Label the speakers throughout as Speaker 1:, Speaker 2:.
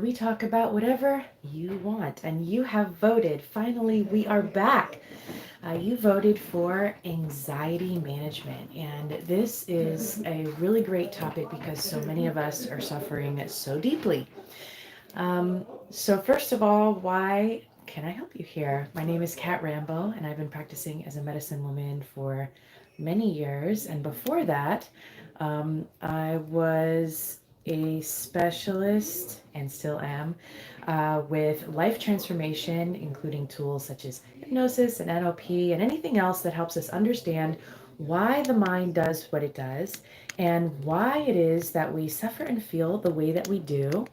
Speaker 1: we talk about whatever you want. And you have voted. Finally, we are back. You voted for anxiety management. And this is a really great topic because so many of us are suffering so deeply. So, first of all, why can I help you here? My name is Kat Rambo, and I've been practicing as a medicine woman for many years. And before that, I was a specialist and still am with life transformation, including tools such as hypnosis and NLP and anything else that helps us understand why the mind does what it does and why it is that we suffer and feel the way that we do.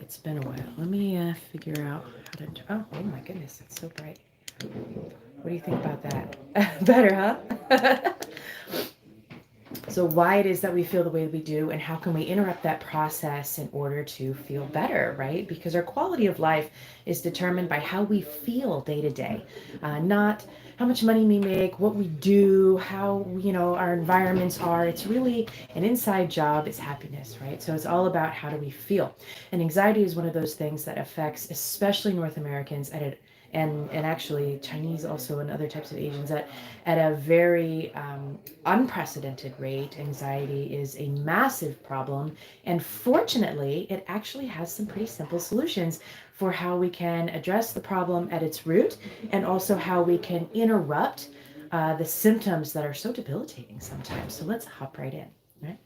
Speaker 1: It's been a while. Let me figure out how to. Oh my goodness, it's so bright. What do you think about that? Better, huh? So, why it is that we feel the way we do, and how can we interrupt that process in order to feel better, right? Because our quality of life is determined by how we feel day to day, not how much money we make, what we do, how our environments are. It's really an inside job. It's happiness, right? So it's all about how do we feel. And anxiety is one of those things that affects especially North Americans and actually Chinese also and other types of Asians at a very unprecedented rate. Anxiety is a massive problem, and fortunately, it actually has some pretty simple solutions for how we can address the problem at its root and also how we can interrupt the symptoms that are so debilitating sometimes. So let's hop right in. Right.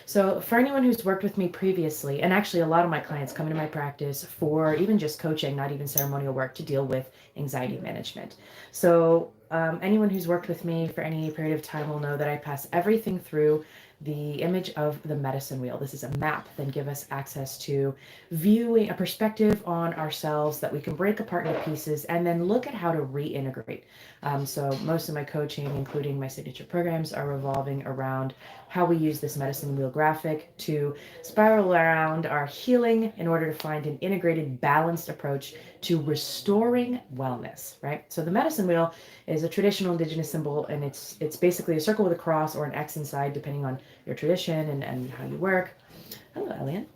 Speaker 1: So, for anyone who's worked with me previously, and actually a lot of my clients come into my practice for even just coaching, not even ceremonial work, to deal with anxiety management. So, anyone who's worked with me for any period of time will know that I pass everything through the image of the medicine wheel. This is a map that gives us access to viewing a perspective on ourselves that we can break apart into pieces and then look at how to reintegrate. So most of my coaching, including my signature programs, are revolving around how we use this medicine wheel graphic to spiral around our healing in order to find an integrated, balanced approach to restoring wellness, right? So the medicine wheel is a traditional indigenous symbol, and it's basically a circle with a cross or an X inside, depending on your tradition and how you work. Hello, Elian.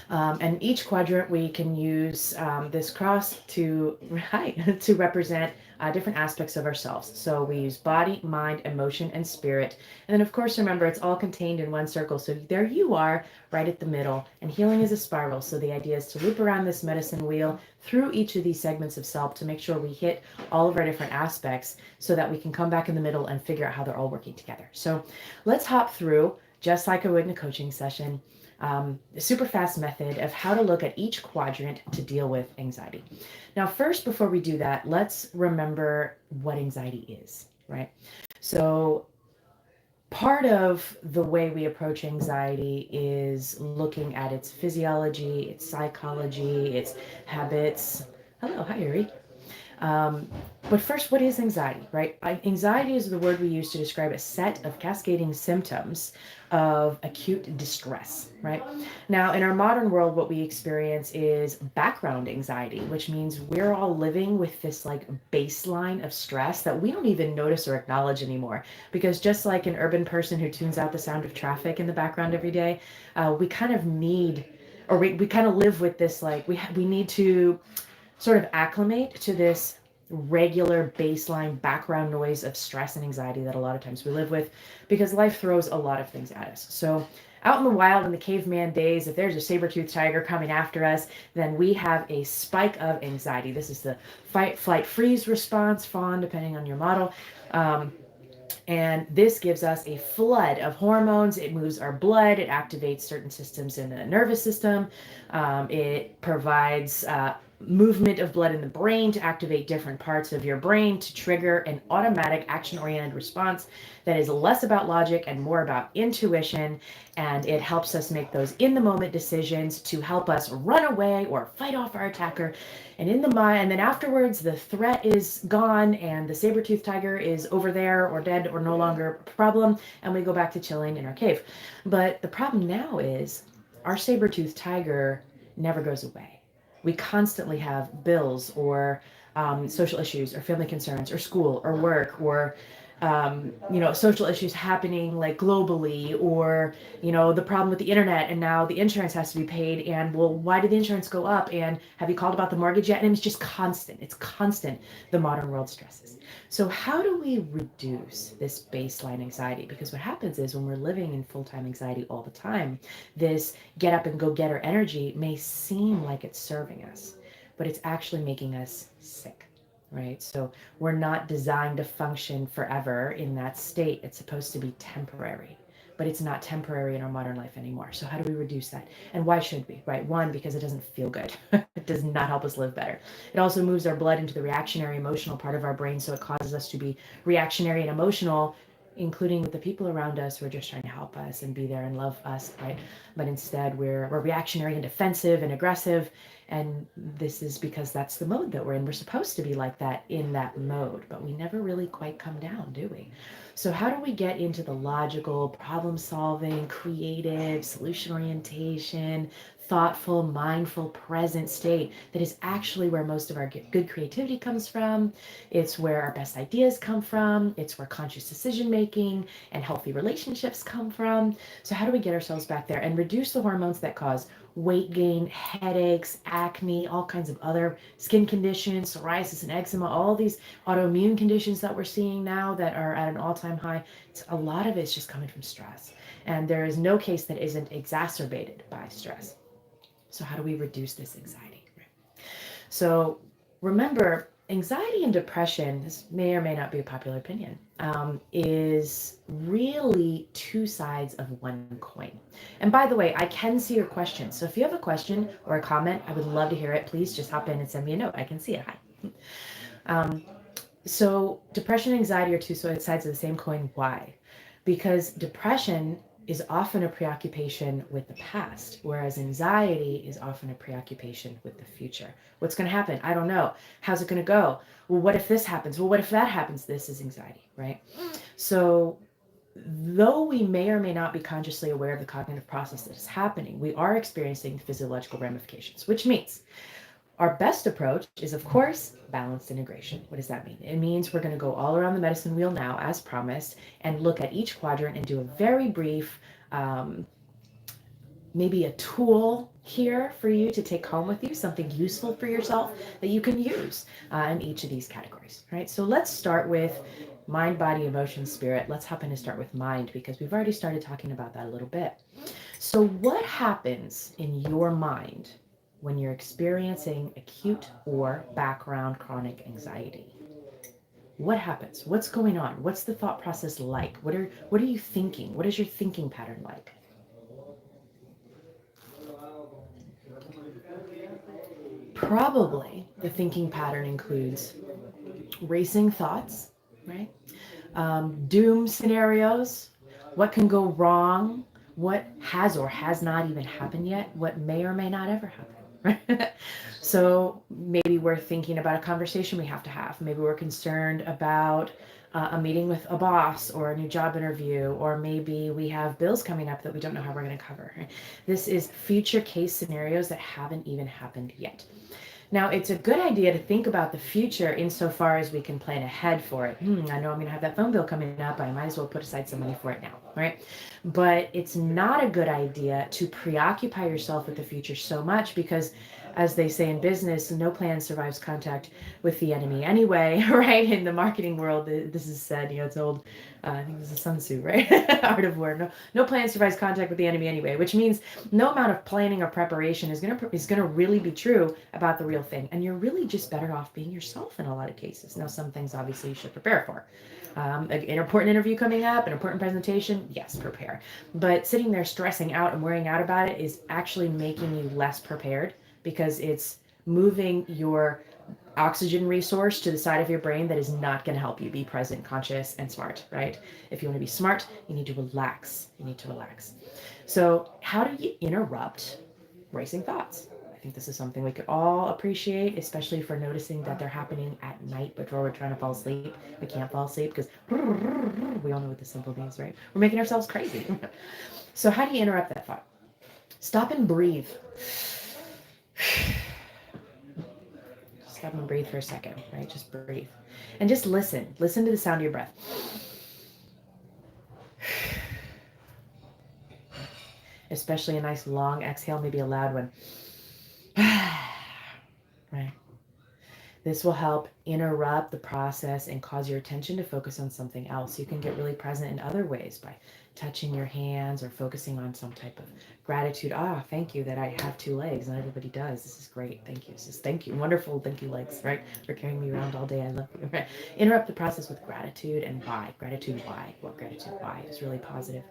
Speaker 1: And each quadrant we can use this cross to hi, to represent different aspects of ourselves. So we use body, mind, emotion, and spirit. And then of course remember it's all contained in one circle. So there you are right at the middle. And healing is a spiral. So the idea is to loop around this medicine wheel through each of these segments of self to make sure we hit all of our different aspects so that we can come back in the middle and figure out how they're all working together. So let's hop through just like I would in a coaching session, a super fast method of how to look at each quadrant to deal with anxiety. Now, first, before we do that, let's remember what anxiety is, right? So, part of the way we approach anxiety is looking at its physiology, its psychology, its habits. Hello, hi, Yuri. Um, but first, what is anxiety, right? Anxiety is the word we use to describe a set of cascading symptoms of acute distress, right? Now, in our modern world, what we experience is background anxiety, which means we're all living with this like baseline of stress that we don't even notice or acknowledge anymore. Because just like an urban person who tunes out the sound of traffic in the background every day, we kind of need, or we kind of live with this like we need to sort of acclimate to this regular baseline background noise of stress and anxiety that a lot of times we live with because life throws a lot of things at us. So out in the wild in the caveman days, if there's a saber-toothed tiger coming after us, then we have a spike of anxiety. This is the fight, flight, freeze response, fawn, depending on your model. And this gives us a flood of hormones. It moves our blood. It activates certain systems in the nervous system. It provides movement of blood in the brain to activate different parts of your brain to trigger an automatic action-oriented response that is less about logic and more about intuition. And it helps us make those in-the-moment decisions to help us run away or fight off our attacker. And in the mind, and then afterwards, the threat is gone, and the saber-toothed tiger is over there, or dead, or no longer a problem, and we go back to chilling in our cave. But the problem now is our saber-toothed tiger never goes away. We constantly have bills or social issues or family concerns or school or work or social issues happening like globally, or, the problem with the internet, and now the insurance has to be paid. And well, why did the insurance go up? And have you called about the mortgage yet? And it's just constant. It's constant, the modern world stresses. So how do we reduce this baseline anxiety? Because what happens is when we're living in full-time anxiety all the time, this get up and go getter energy may seem like it's serving us, but it's actually making us sick. Right? So we're not designed to function forever in that state. It's supposed to be temporary, but it's not temporary in our modern life anymore. So how do we reduce that? And why should we? Right? One, because it doesn't feel good. It does not help us live better. It also moves our blood into the reactionary emotional part of our brain. So it causes us to be reactionary and emotional, including with the people around us who are just trying to help us and be there and love us, right? But instead we're reactionary and defensive and aggressive. And this is because that's the mode that we're in. We're supposed to be like that in that mode, but we never really quite come down, do we? So how do we get into the logical, problem solving, creative, solution orientation, thoughtful, mindful, present state that is actually where most of our good creativity comes from? It's where our best ideas come from. It's where conscious decision making and healthy relationships come from. So how do we get ourselves back there and reduce the hormones that cause weight gain, headaches, acne, all kinds of other skin conditions, psoriasis and eczema, all these autoimmune conditions that we're seeing now that are at an all-time high? A lot of it's just coming from stress. And there is no case that isn't exacerbated by stress. So how do we reduce this anxiety? So remember, anxiety and depression, this may or may not be a popular opinion, is really two sides of one coin. And by the way, I can see your questions. So if you have a question or a comment, I would love to hear it. Please just hop in and send me a note. I can see it. Hi. So depression and anxiety are two sides of the same coin. Why? Because depression is often a preoccupation with the past, whereas anxiety is often a preoccupation with the future. What's going to happen? I don't know. How's it going to go? Well, what if this happens? Well, what if that happens? This is anxiety, right? So though we may or may not be consciously aware of the cognitive process that is happening, we are experiencing physiological ramifications, which means our best approach is, of course, balanced integration. What does that mean? It means we're going to go all around the medicine wheel now, as promised, and look at each quadrant and do a very brief, maybe a tool here for you to take home with you, something useful for yourself that you can use in each of these categories, right? So let's start with mind, body, emotion, spirit. Let's hop in and start with mind, because we've already started talking about that a little bit. So what happens in your mind when you're experiencing acute or background chronic anxiety? What happens? What's going on? What's the thought process like? What are you thinking? What is your thinking pattern like? Probably the thinking pattern includes racing thoughts, right? Doom scenarios, what can go wrong, what has or has not even happened yet, what may or may not ever happen. Right? So maybe we're thinking about a conversation we have to have. Maybe we're concerned about a meeting with a boss or a new job interview, or maybe we have bills coming up that we don't know how we're going to cover. This is future case scenarios that haven't even happened yet. Now, it's a good idea to think about the future insofar as we can plan ahead for it. I know I'm going to have that phone bill coming up. I might as well put aside some money for it now, right? But it's not a good idea to preoccupy yourself with the future so much, because as they say in business, no plan survives contact with the enemy anyway, right? In the marketing world, this is said, it's old, I think this is Sun Tzu, right? Art of War. No plan survives contact with the enemy anyway, which means no amount of planning or preparation is gonna really be true about the real thing. And you're really just better off being yourself in a lot of cases. Now, some things obviously you should prepare for. An important interview coming up, an important presentation, yes, prepare. But sitting there stressing out and worrying out about it is actually making you less prepared, because it's moving your oxygen resource to the side of your brain that is not going to help you be present, conscious, and smart, right? If you want to be smart, you need to relax. So how do you interrupt racing thoughts? I think this is something we could all appreciate, especially for noticing that they're happening at night before we're trying to fall asleep. We can't fall asleep because we all know what this symbol means, right? We're making ourselves crazy. So how do you interrupt that thought? Stop and breathe. Stop and breathe for a second, right? Just breathe. And just listen. Listen to the sound of your breath. especially a nice long exhale, maybe a loud one. Right. This will help interrupt the process and cause your attention to focus on something else. You can get really present in other ways by touching your hands or focusing on some type of gratitude. Thank you that I have two legs. Not everybody does. This is great. Thank you. This is thank you. Wonderful. Thank you, legs, right? For carrying me around all day. I love you. Right? Interrupt the process with gratitude and why. Gratitude, why? What gratitude, why is really positive.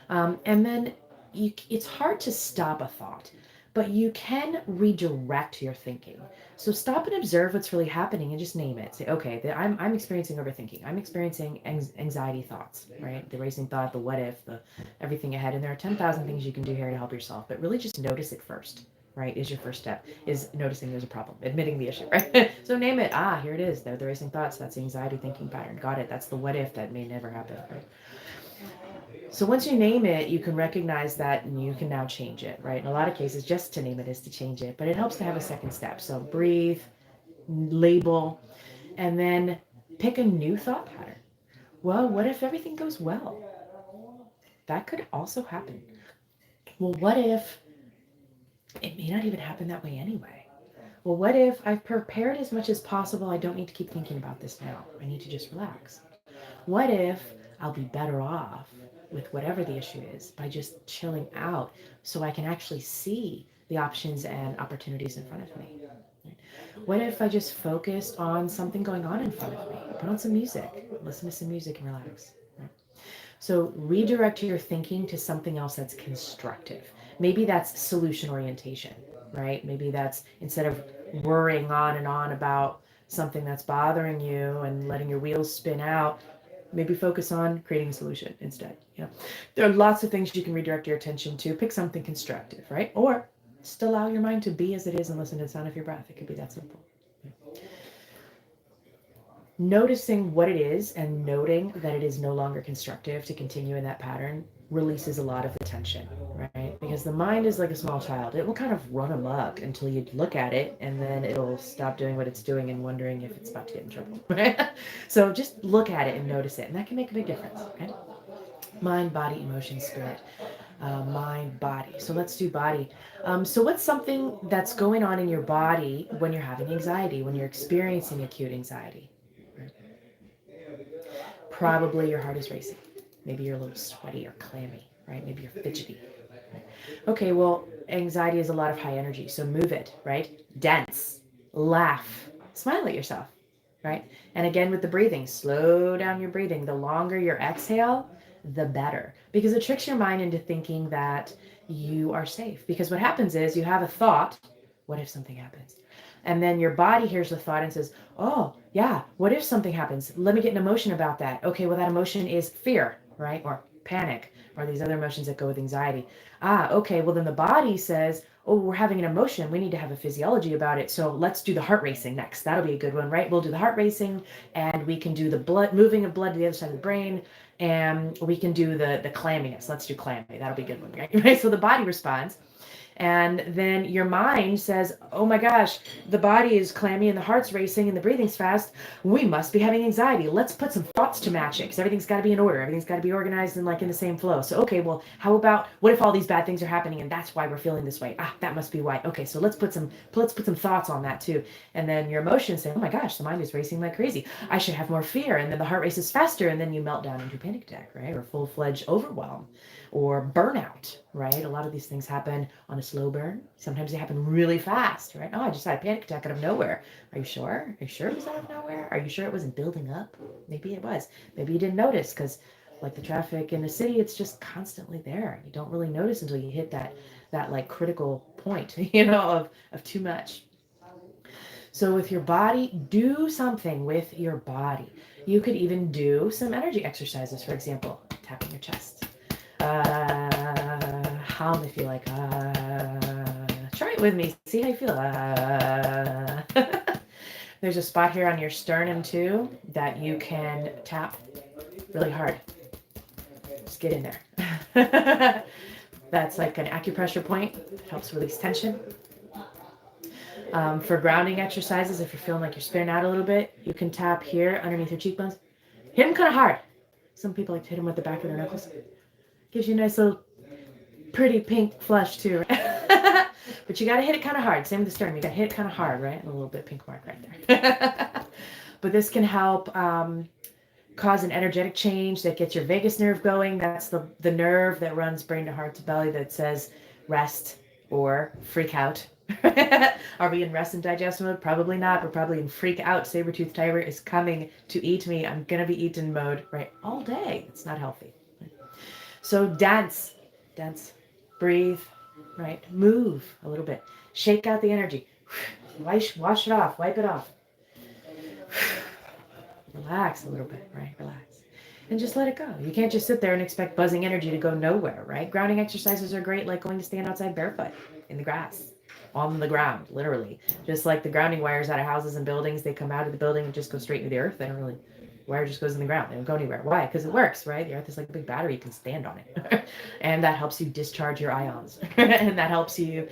Speaker 1: And then it's hard to stop a thought, but you can redirect your thinking. So stop and observe what's really happening and just name it. Say, okay, I'm experiencing overthinking. I'm experiencing anxiety thoughts, right? The racing thought, the what if, the everything ahead. And there are 10,000 things you can do here to help yourself, but really just notice it first, right? Is your first step, is noticing there's a problem, admitting the issue, right? So name it. Here it is. They're the racing thoughts. That's the anxiety thinking pattern. Got it. That's the what if that may never happen, right? So once you name it, you can recognize that and you can now change it, right? In a lot of cases, just to name it is to change it, but it helps to have a second step. So breathe, label, and then pick a new thought pattern. Well, what if everything goes well? That could also happen. Well, what if it may not even happen that way anyway? Well, what if I've prepared as much as possible? I don't need to keep thinking about this now. I need to just relax. What if I'll be better off with whatever the issue is by just chilling out so I can actually see the options and opportunities in front of me? What if I just focused on something going on in front of me? Put on some music, listen to some music and relax. So redirect your thinking to something else that's constructive. Maybe that's solution orientation, right? Maybe that's instead of worrying on and on about something that's bothering you and letting your wheels spin out, maybe focus on creating a solution instead. There are lots of things you can redirect your attention to. Pick something constructive, right? Or just allow your mind to be as it is and listen to the sound of your breath. It could be that simple. Noticing what it is and noting that it is no longer constructive to continue in that pattern releases a lot of the tension, right? Because the mind is like a small child. It will kind of run amok until you look at it, and then it'll stop doing what it's doing and wondering if it's about to get in trouble, right? So just look at it and notice it, and that can make a big difference, okay? Mind, body, emotion, spirit. Mind, body. So let's do body. So what's something that's going on in your body when you're having anxiety, when you're experiencing acute anxiety? Probably your heart is racing. Maybe you're a little sweaty or clammy, right? Maybe you're fidgety. Okay, well, anxiety is a lot of high energy, so move it, right? Dance, laugh, smile at yourself, right? And again with the breathing, slow down your breathing. The longer your exhale, the better, because it tricks your mind into thinking that you are safe. Because what happens is you have a thought, what if something happens? And then your body hears the thought and says, oh, yeah, what if something happens? Let me get an emotion about that. Okay, well, that emotion is fear, right? Or panic, or these other emotions that go with anxiety. Okay, well, then the body says, oh, we're having an emotion. We need to have a physiology about it. So let's do the heart racing next. That'll be a good one, right? We'll do the heart racing, and we can do the blood, moving of blood to the other side of the brain, and we can do the clamminess. Let's do clammy. That'll be a good one, right? So the body responds. And then your mind says, oh my gosh, the body is clammy and the heart's racing and the breathing's fast. We must be having anxiety. Let's put some thoughts to match it, because everything's got to be in order. Everything's got to be organized and like in the same flow. So, okay, well, how about what if all these bad things are happening and that's why we're feeling this way? That must be why. Okay, so let's put some thoughts on that too. And then your emotions say, oh my gosh, the mind is racing like crazy. I should have more fear. And then the heart races faster, and then you melt down into a panic attack, right? Or full-fledged overwhelm. Or burnout, right? A lot of these things happen on a slow burn. Sometimes they happen really fast, right? Oh, I just had a panic attack out of nowhere. Are you sure? Are you sure it was out of nowhere? Are you sure it wasn't building up? Maybe it was. Maybe you didn't notice, because like the traffic in the city, it's just constantly there. You don't really notice until you hit that like critical point, of too much. So with your body, do something with your body. You could even do some energy exercises, for example, tapping your chest. Hum if you like. Try it with me. See how you feel. There's a spot here on your sternum too that you can tap really hard. Just get in there. That's like an acupressure point. It helps release tension. For grounding exercises, if you're feeling like you're spinning out a little bit, you can tap here underneath your cheekbones. Hit them kind of hard. Some people like to hit them with the back of their knuckles. Gives you a nice little pretty pink flush too. But you got to hit it kind of hard. Same with the sternum. You got to hit it kind of hard, right? And a little bit pink mark right there. But this can help cause an energetic change that gets your vagus nerve going. That's the nerve that runs brain to heart to belly that says rest or freak out. Are we in rest and digest mode? Probably not. We're probably in freak out. Saber-toothed tiger is coming to eat me. I'm going to be eaten mode, right? All day. It's not healthy. So dance, breathe, right? Move a little bit. Shake out the energy. Wash it off. Wipe it off. Relax a little bit, right? Relax. And just let it go. You can't just sit there and expect buzzing energy to go nowhere, right? Grounding exercises are great, like going to stand outside barefoot in the grass, on the ground, literally. Just like the grounding wires out of houses and buildings, they come out of the building and just go straight into the earth. They don't really, wire just goes in the ground. They don't go anywhere. Why? Because it works, right? The earth is like a big battery. You can stand on it. And that helps you discharge your ions. And that helps you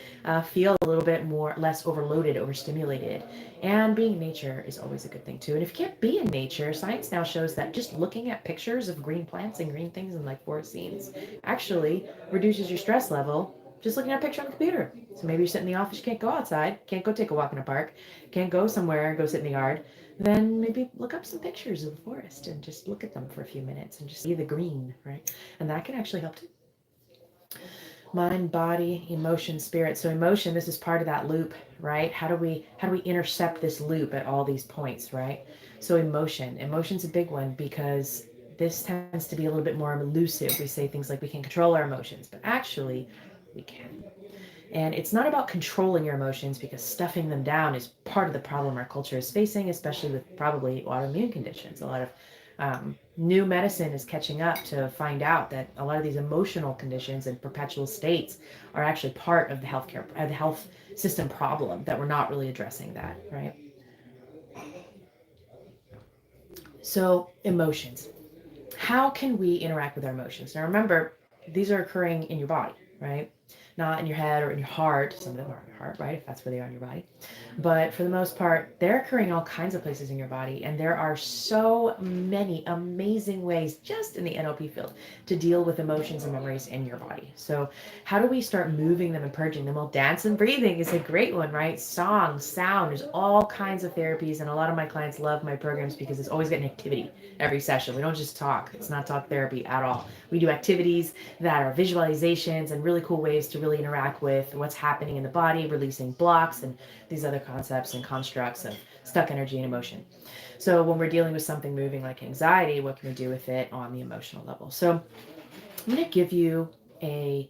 Speaker 1: feel a little bit less overloaded, overstimulated. And being in nature is always a good thing too. And if you can't be in nature, science now shows that just looking at pictures of green plants and green things and like forest scenes actually reduces your stress level. Just looking at a picture on the computer. So maybe you're sitting in the office, you can't go outside, can't go take a walk in a park, can't go somewhere, go sit in the yard. Then maybe look up some pictures of the forest and just look at them for a few minutes and just see the green, right? And that can actually help too. Mind, body, emotion, spirit. So emotion, this is part of that loop, right? How do we intercept this loop at all these points, right? So emotion's a big one because this tends to be a little bit more elusive. We say things like we can control our emotions, but actually we can. And it's not about controlling your emotions because stuffing them down is part of the problem our culture is facing, especially with probably autoimmune conditions. A lot of new medicine is catching up to find out that a lot of these emotional conditions and perpetual states are actually part of the the health system problem that we're not really addressing that, right? So emotions. How can we interact with our emotions? Now remember, these are occurring in your body, right? Not in your head or in your heart. Some of them are in your heart, right? If that's where they are in your body. But for the most part, they're occurring all kinds of places in your body. And there are so many amazing ways just in the NLP field to deal with emotions and memories in your body. So how do we start moving them and purging them? Well, dance and breathing is a great one, right? Song, sound, there's all kinds of therapies. And a lot of my clients love my programs because it's always got an activity every session. We don't just talk. It's not talk therapy at all. We do activities that are visualizations and really cool ways to really interact with what's happening in the body, releasing blocks and these other concepts and constructs of stuck energy and emotion. So when we're dealing with something moving like anxiety, what can we do with it on the emotional level? So I'm going to give you a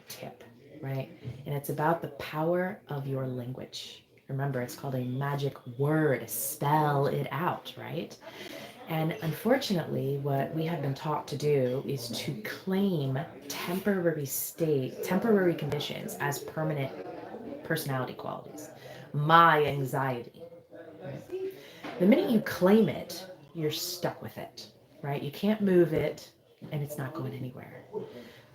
Speaker 1: tip, right? And it's about the power of your language. Remember, it's called a magic word. Spell it out, right? And unfortunately, what we have been taught to do is to claim temporary conditions as permanent personality qualities. My anxiety. Right? The minute you claim it, you're stuck with it, right? You can't move it and it's not going anywhere.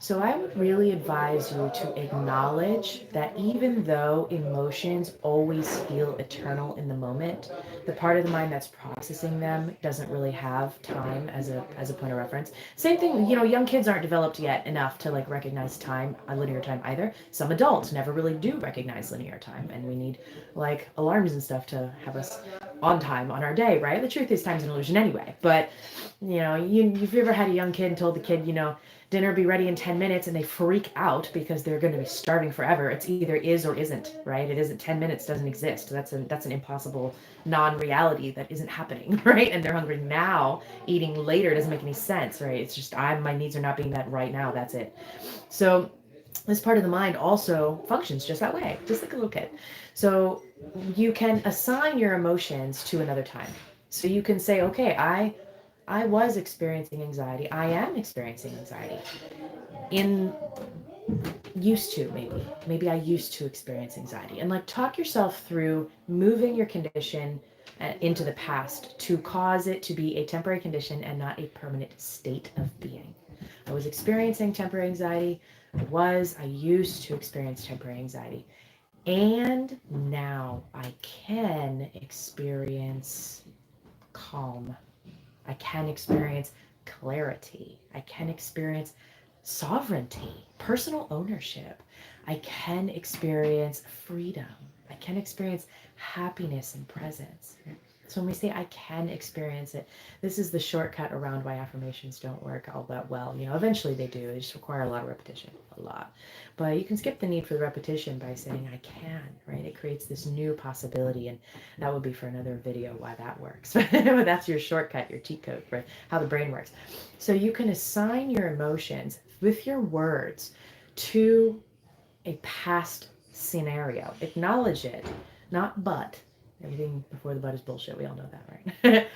Speaker 1: So I would really advise you to acknowledge that even though emotions always feel eternal in the moment, the part of the mind that's processing them doesn't really have time as a point of reference. Same thing, young kids aren't developed yet enough to like recognize time, linear time either. Some adults never really do recognize linear time, and we need like alarms and stuff to have us on time on our day, right? The truth is time's an illusion anyway. But if you ever had a young kid and told the kid, dinner be ready in 10 minutes and they freak out because they're going to be starving forever. It's either is or isn't, right? It isn't 10 minutes doesn't exist. That's an impossible non-reality that isn't happening, right? And they're hungry now. Eating later doesn't make any sense, right? It's just my needs are not being met right now. That's it. So this part of the mind also functions just that way, just like a little kid. So you can assign your emotions to another time. So you can say, okay, I was experiencing anxiety. I am experiencing anxiety. Maybe I used to experience anxiety. And like talk yourself through moving your condition into the past to cause it to be a temporary condition and not a permanent state of being. I was experiencing temporary anxiety. I used to experience temporary anxiety. And now I can experience calm. I can experience clarity. I can experience sovereignty, personal ownership. I can experience freedom. I can experience happiness and presence. So when we say I can experience it, this is the shortcut around why affirmations don't work all that well. Eventually they do. They just require a lot of repetition, a lot. But you can skip the need for the repetition by saying I can, right? It creates this new possibility, and that would be for another video why that works. But that's your shortcut, your cheat code for how the brain works. So you can assign your emotions with your words to a past scenario. Acknowledge it, not but. Everything before the but is bullshit. We all know that, right?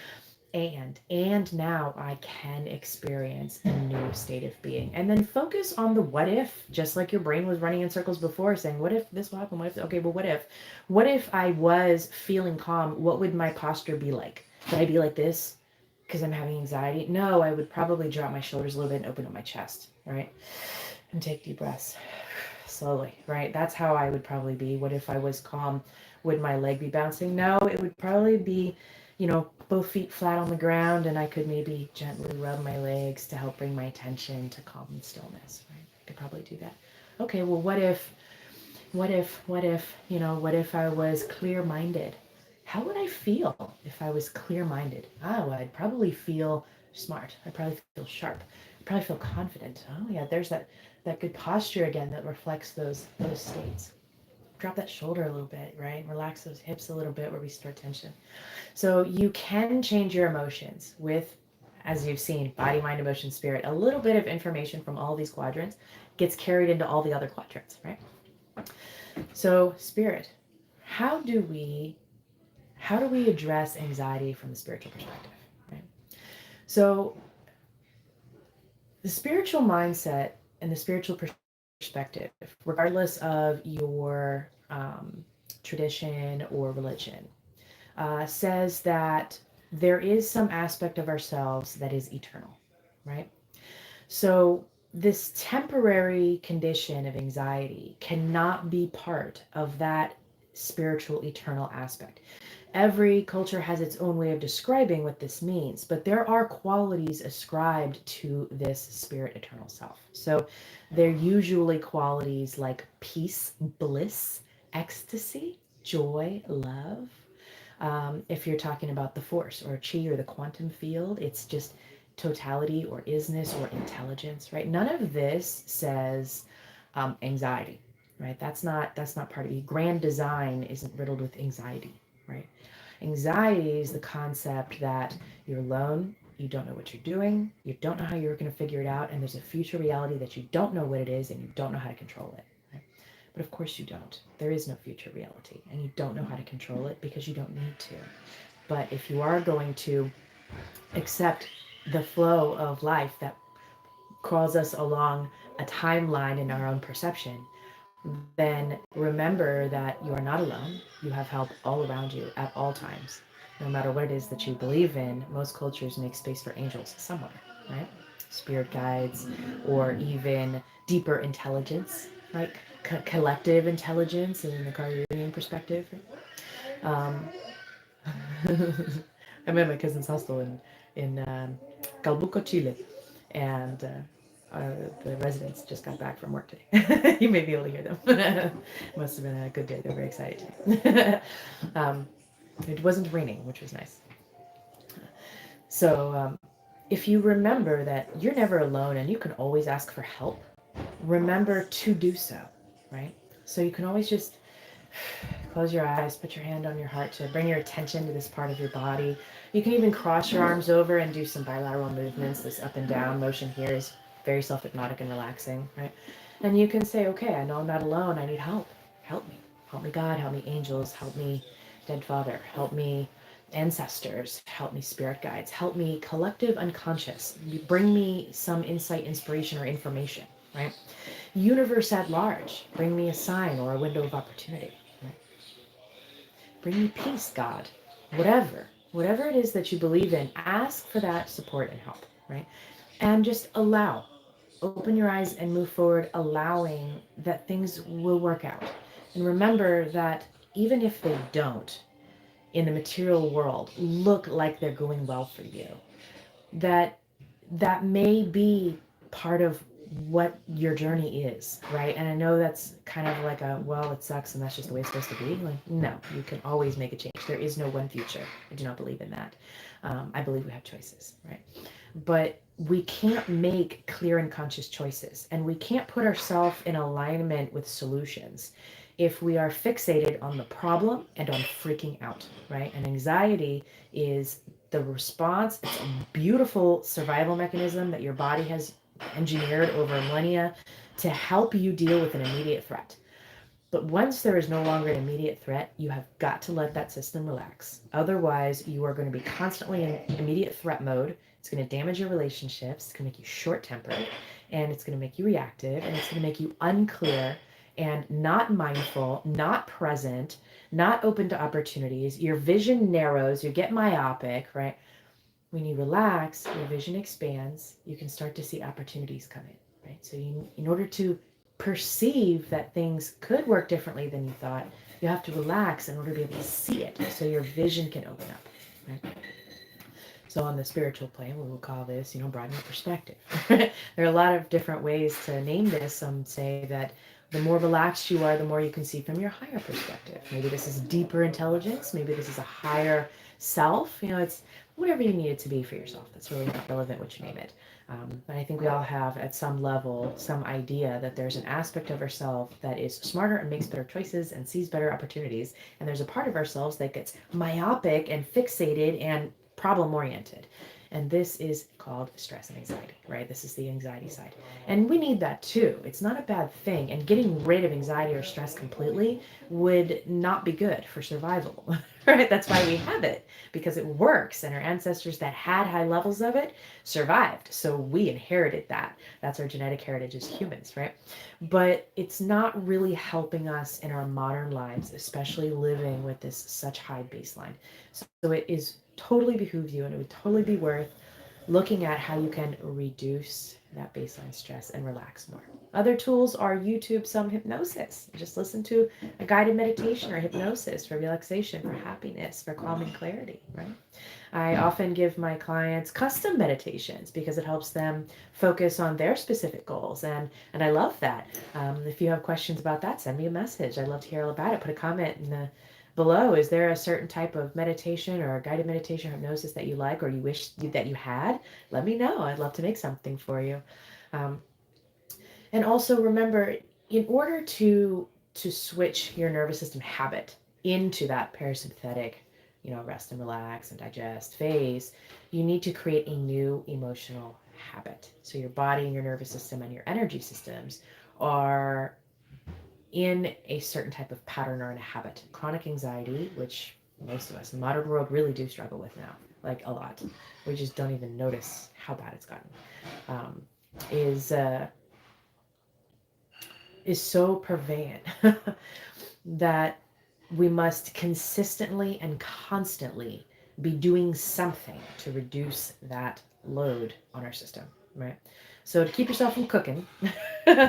Speaker 1: and now I can experience a new state of being. And then focus on the what if, just like your brain was running in circles before, saying, what if this will happen? What if, okay, well, what if? What if I was feeling calm? What would my posture be like? Would I be like this because I'm having anxiety? No, I would probably drop my shoulders a little bit and open up my chest, right? And take deep breaths slowly, right? That's how I would probably be. What if I was calm? Would my leg be bouncing? No, it would probably be, both feet flat on the ground, and I could maybe gently rub my legs to help bring my attention to calm and stillness, right? I could probably do that. Okay, well, what if, what if I was clear-minded? How would I feel if I was clear-minded? Well, I'd probably feel smart. I'd probably feel sharp. I'd probably feel confident. Oh yeah, there's that good posture again that reflects those states. Drop that shoulder a little bit, right? Relax those hips a little bit where we store tension. So you can change your emotions with, as you've seen, body, mind, emotion, spirit. A little bit of information from all these quadrants gets carried into all the other quadrants, right? So spirit, how do we address anxiety from the spiritual perspective, right? So the spiritual mindset and the spiritual perspective, regardless of your tradition or religion, says that there is some aspect of ourselves that is eternal, right? So this temporary condition of anxiety cannot be part of that spiritual eternal aspect. Every culture has its own way of describing what this means, but there are qualities ascribed to this spirit eternal self. So they're usually qualities like peace, bliss, ecstasy, joy, love. If you're talking about the force or chi or the quantum field, it's just totality or isness or intelligence, right? None of this says anxiety, right? That's not part of it. Grand design isn't riddled with anxiety, right? Anxiety is the concept that you're alone, you don't know what you're doing, you don't know how you're going to figure it out, and there's a future reality that you don't know what it is and you don't know how to control it. Right? But of course you don't. There is no future reality, and you don't know how to control it because you don't need to. But if you are going to accept the flow of life that crawls us along a timeline in our own perception, then remember that you are not alone. You have help all around you at all times. No matter what it is that you believe in, most cultures make space for angels somewhere, right? Spirit guides, or even deeper intelligence, like collective intelligence in the Caribbean perspective. Um, I'm at my cousin's hostel in Calbuco, Chile, and the residents just got back from work today. You may be able to hear them. Must have been a good day. They're very excited. um, it wasn't raining, which was nice. So if you remember that you're never alone and you can always ask for help, remember to do so, right? So you can always just close your eyes, put your hand on your heart to bring your attention to this part of your body. You can even cross your arms over and do some bilateral movements. This up and down motion here is very self-hypnotic and relaxing, right? And you can say, okay, I know I'm not alone. I need help. Help me. Help me, God. Help me, angels. Help me, dead father. Help me, ancestors. Help me, spirit guides. Help me, collective unconscious. You bring me some insight, inspiration, or information, right? Universe at large. Bring me a sign or a window of opportunity. Bring me peace, God. Whatever it is that you believe in, ask for that support and help, right? And just allow. Open your eyes and move forward, allowing that things will work out. And remember that even if they don't, in the material world, look like they're going well for you, that may be part of what your journey is, right? And I know that's kind of like a, well, it sucks and that's just the way it's supposed to be. Like, no, you can always make a change. There is no one future. I do not believe in that. I believe we have choices, right? But we can't make clear and conscious choices, and we can't put ourselves in alignment with solutions if we are fixated on the problem and on freaking out, right? And anxiety is the response. It's a beautiful survival mechanism that your body has engineered over millennia to help you deal with an immediate threat. But once there is no longer an immediate threat, you have got to let that system relax. Otherwise, you are going to be constantly in immediate threat mode. It's going to damage your relationships. It's going to make you short tempered, and it's going to make you reactive, and it's going to make you unclear and not mindful, not present, not open to opportunities. Your vision narrows, you get myopic, right? When you relax, your vision expands. You can start to see opportunities come in, right? So in order to perceive that things could work differently than you thought, you have to relax in order to be able to see it so your vision can open up, right? So on the spiritual plane, we will call this, broaden your perspective. There are a lot of different ways to name this. Some say that the more relaxed you are, the more you can see from your higher perspective. Maybe this is deeper intelligence. Maybe this is a higher self. It's whatever you need it to be for yourself. That's really not relevant what you name it. But I think we all have, at some level, some idea that there's an aspect of ourselves that is smarter and makes better choices and sees better opportunities. And there's a part of ourselves that gets myopic and fixated and problem oriented. And this is called stress and anxiety, right? This is the anxiety side. And we need that too. It's not a bad thing. And getting rid of anxiety or stress completely would not be good for survival, right? That's why we have it, because it works. And our ancestors that had high levels of it survived. So we inherited that. That's our genetic heritage as humans, right? But it's not really helping us in our modern lives, especially living with this such high baseline. So it is totally behooves you, and it would totally be worth looking at how you can reduce that baseline stress and relax more. Other tools are YouTube, some hypnosis. Just listen to a guided meditation or hypnosis for relaxation, for happiness, for calm and clarity, right? I often give my clients custom meditations because it helps them focus on their specific goals. And I love that. If you have questions about that, send me a message. I'd love to hear all about it. Put a comment in the below. Is there a certain type of meditation or guided meditation or hypnosis that you like or you wish that you had? Let me know. I'd love to make something for you. Um, and also remember, in order to switch your nervous system habit into that parasympathetic, rest and relax and digest phase, you need to create a new emotional habit. So your body and your nervous system and your energy systems are in a certain type of pattern or in a habit. Chronic anxiety, which most of us in the modern world really do struggle with now, like a lot. We just don't even notice how bad it's gotten. Um, is so prevalent that we must consistently and constantly be doing something to reduce that load on our system, right? So to keep yourself from cooking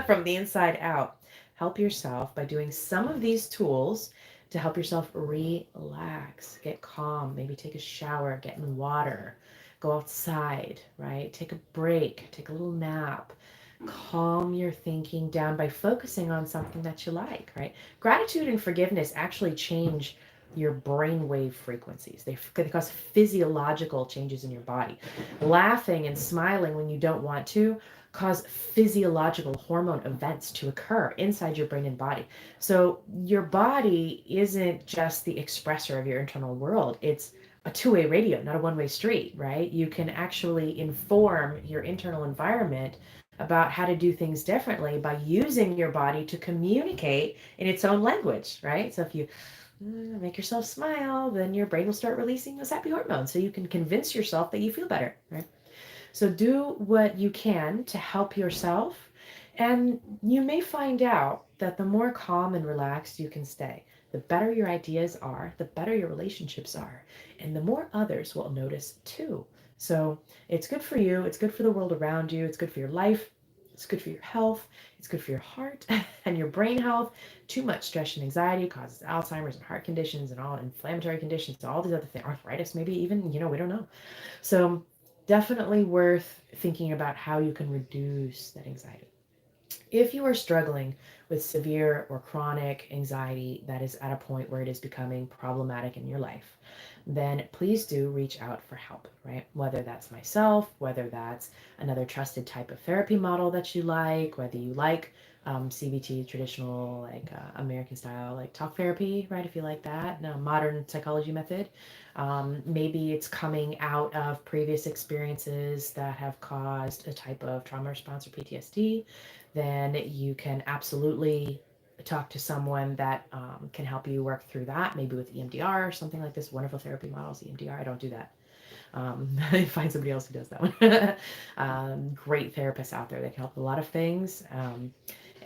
Speaker 1: from the inside out, help yourself by doing some of these tools to help yourself relax, get calm, maybe take a shower, get in water, go outside, right? Take a break, take a little nap. Calm your thinking down by focusing on something that you like, right? Gratitude and forgiveness actually change your brainwave frequencies. They cause physiological changes in your body. Laughing and smiling when you don't want to cause physiological hormone events to occur inside your brain and body. So your body isn't just the expressor of your internal world. It's a two-way radio, not a one-way street, right? You can actually inform your internal environment about how to do things differently by using your body to communicate in its own language, right? So if you make yourself smile, then your brain will start releasing those happy hormones so you can convince yourself that you feel better, right? So do what you can to help yourself, and you may find out that the more calm and relaxed you can stay, the better your ideas are, the better your relationships are, and the more others will notice too. So it's good for you, it's good for the world around you, it's good for your life, it's good for your health, it's good for your heart and your brain health. Too much stress and anxiety causes Alzheimer's and heart conditions and all inflammatory conditions, all these other things, arthritis, maybe even, we don't know. So definitely worth thinking about how you can reduce that anxiety. If you are struggling with severe or chronic anxiety that is at a point where it is becoming problematic in your life, then please do reach out for help, right? Whether that's myself, whether that's another trusted type of therapy model that you like, whether you like CBT, traditional, like American style, like talk therapy, right? If you like that, no, modern psychology method. Maybe it's coming out of previous experiences that have caused a type of trauma response or PTSD, then you can absolutely talk to someone that can help you work through that, maybe with EMDR or something like this. Wonderful therapy models, EMDR. I don't do that. Find somebody else who does that one. Great therapists out there that can help with a lot of things.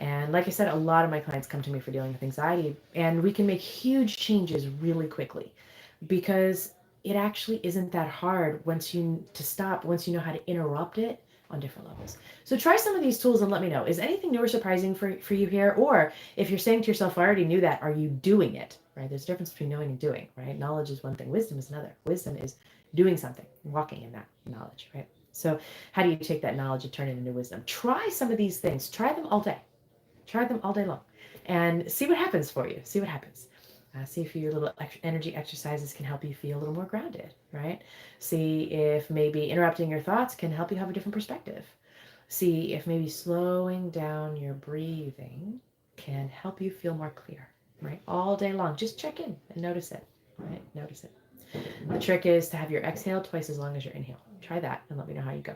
Speaker 1: And like I said, a lot of my clients come to me for dealing with anxiety, and we can make huge changes really quickly because it actually isn't that hard once you know how to interrupt it on different levels. So try some of these tools and let me know. Is anything new or surprising for you here? Or if you're saying to yourself, I already knew that, are you doing it? Right? There's a difference between knowing and doing, right? Knowledge is one thing, wisdom is another. Wisdom is doing something, walking in that knowledge, right? So how do you take that knowledge and turn it into wisdom? Try some of these things. Try them all day. Try them all day long and see what happens for you. See what happens. See if your little energy exercises can help you feel a little more grounded, right? See if maybe interrupting your thoughts can help you have a different perspective. See if maybe slowing down your breathing can help you feel more clear, right? All day long. Just check in and notice it, right? Notice it. The trick is to have your exhale twice as long as your inhale. Try that and let me know how you go.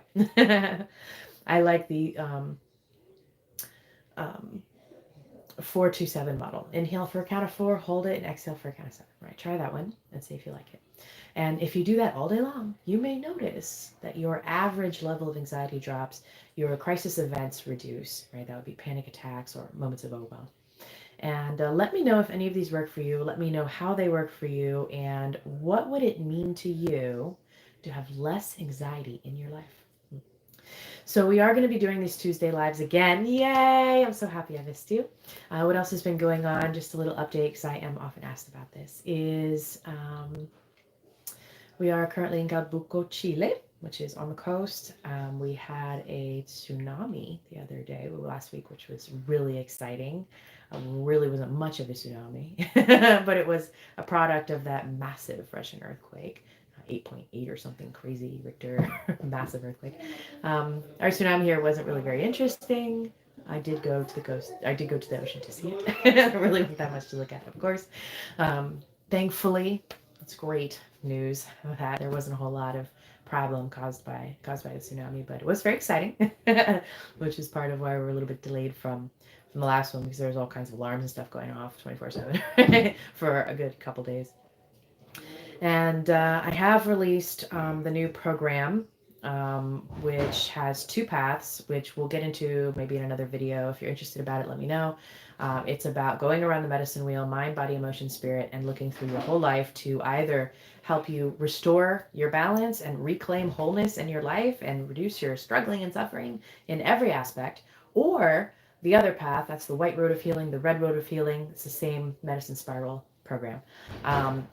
Speaker 1: I like the um, 4-2-7 model. Inhale for a count of 4, hold it, and exhale for a count of 7. Right? Try that one and see if you like it. And if you do that all day long, you may notice that your average level of anxiety drops, your crisis events reduce, right? That would be panic attacks or moments of overwhelm. And let me know if any of these work for you. Let me know how they work for you and what would it mean to you to have less anxiety in your life. So we are going to be doing these Tuesday lives again. Yay! I'm so happy I missed you. What else has been going on? Just a little update because I am often asked about this. We are currently in Calbuco, Chile, which is on the coast. We had a tsunami the other day, last week, which was really exciting. Really wasn't much of a tsunami, but it was a product of that massive Russian earthquake. 8.8 or something crazy Richter, massive earthquake. Our tsunami here wasn't really very interesting. I did go to the coast. I did go to the ocean to see it. There really wasn't that much to look at, of course. Thankfully, it's great news that there wasn't a whole lot of problem caused by the tsunami, but it was very exciting, which is part of why we're a little bit delayed from the last one because there was all kinds of alarms and stuff going off 24/7 for a good couple days. And I have released the new program, which has 2 paths, which we'll get into maybe in another video. If you're interested about it, let me know. It's about going around the medicine wheel, mind, body, emotion, spirit, and looking through your whole life to either help you restore your balance and reclaim wholeness in your life and reduce your struggling and suffering in every aspect, or the other path, that's the white road of healing, the red road of healing. It's the same medicine spiral program,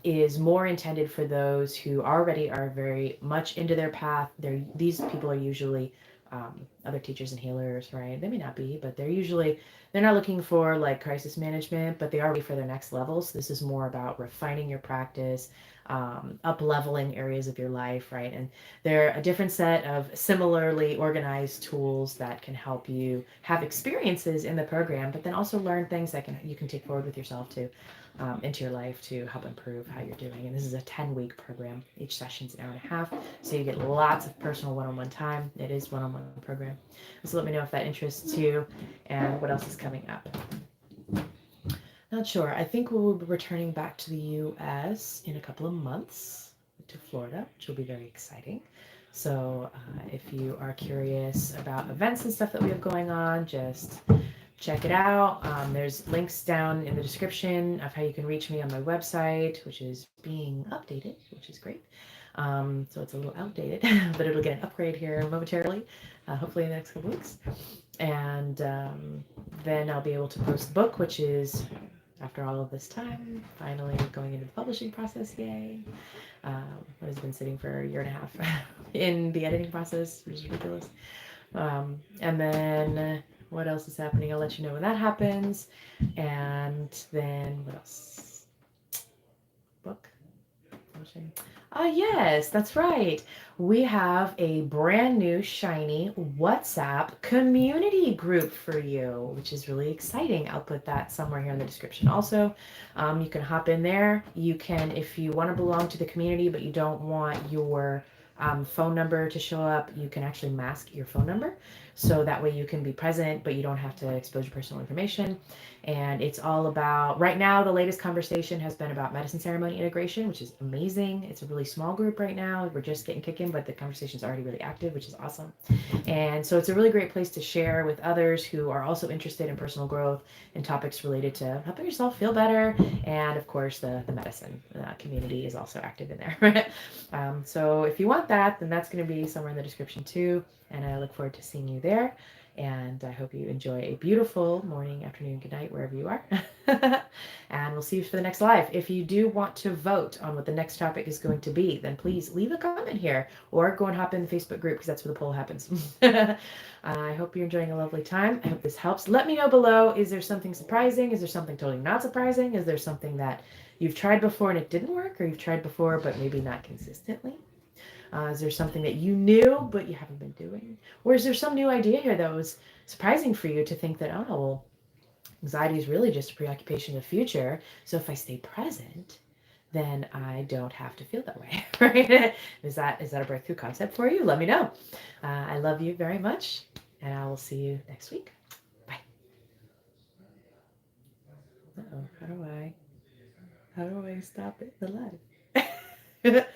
Speaker 1: is more intended for those who already are very much into their path. These people are usually other teachers and healers, right? They may not be, but they're not looking for like crisis management, but they are ready for their next levels. This is more about refining your practice, up leveling areas of your life, right? And they're a different set of similarly organized tools that can help you have experiences in the program, but then also learn things that you can take forward with yourself too. Into your life to help improve how you're doing. And this is a 10-week program. Each session's an hour and a half, so you get lots of personal one-on-one time. It is one-on-one program. So let me know if that interests you and what else is coming up. Not sure. I think we will be returning back to the U.S. in a couple of months to Florida, which will be very exciting. So if you are curious about events and stuff that we have going on, just check it out. There's links down in the description of how you can reach me on my website, which is being updated, which is great. So it's a little outdated, but it'll get an upgrade here momentarily, hopefully in the next couple weeks. And then I'll be able to post the book, which is, after all of this time, finally going into the publishing process. Yay. It has been sitting for a year and a half in the editing process, which is ridiculous. And then What else is happening? I'll let you know when that happens. And then what else? Book. Yes, that's right. We have a brand new shiny WhatsApp community group for you, which is really exciting. I'll put that somewhere here in the description also. You can hop in there. You can, if you want to belong to the community, but you don't want your phone number to show up, you can actually mask your phone number. So that way you can be present, but you don't have to expose your personal information. And it's all about, right now, the latest conversation has been about medicine ceremony integration, which is amazing. It's a really small group right now. We're just getting kicking, but the conversation is already really active, which is awesome. And so it's a really great place to share with others who are also interested in personal growth and topics related to helping yourself feel better. And of course, the medicine community is also active in there. So if you want that, then that's going to be somewhere in the description too. And I look forward to seeing you there. And I hope you enjoy a beautiful morning, afternoon, good night, wherever you are. And we'll see you for the next live. If you do want to vote on what the next topic is going to be, then please leave a comment here or go and hop in the Facebook group because that's where the poll happens. I hope you're enjoying a lovely time. I hope this helps. Let me know below, is there something surprising? Is there something totally not surprising? Is there something that you've tried before and it didn't work, or you've tried before but maybe not consistently? Is there something that you knew but you haven't been doing? Or is there some new idea here that was surprising for you to think that, oh, well, anxiety is really just a preoccupation of the future. So if I stay present, then I don't have to feel that way, right? Is that a breakthrough concept for you? Let me know. I love you very much, and I will see you next week. Bye. Uh-oh, how do I stop it? The live.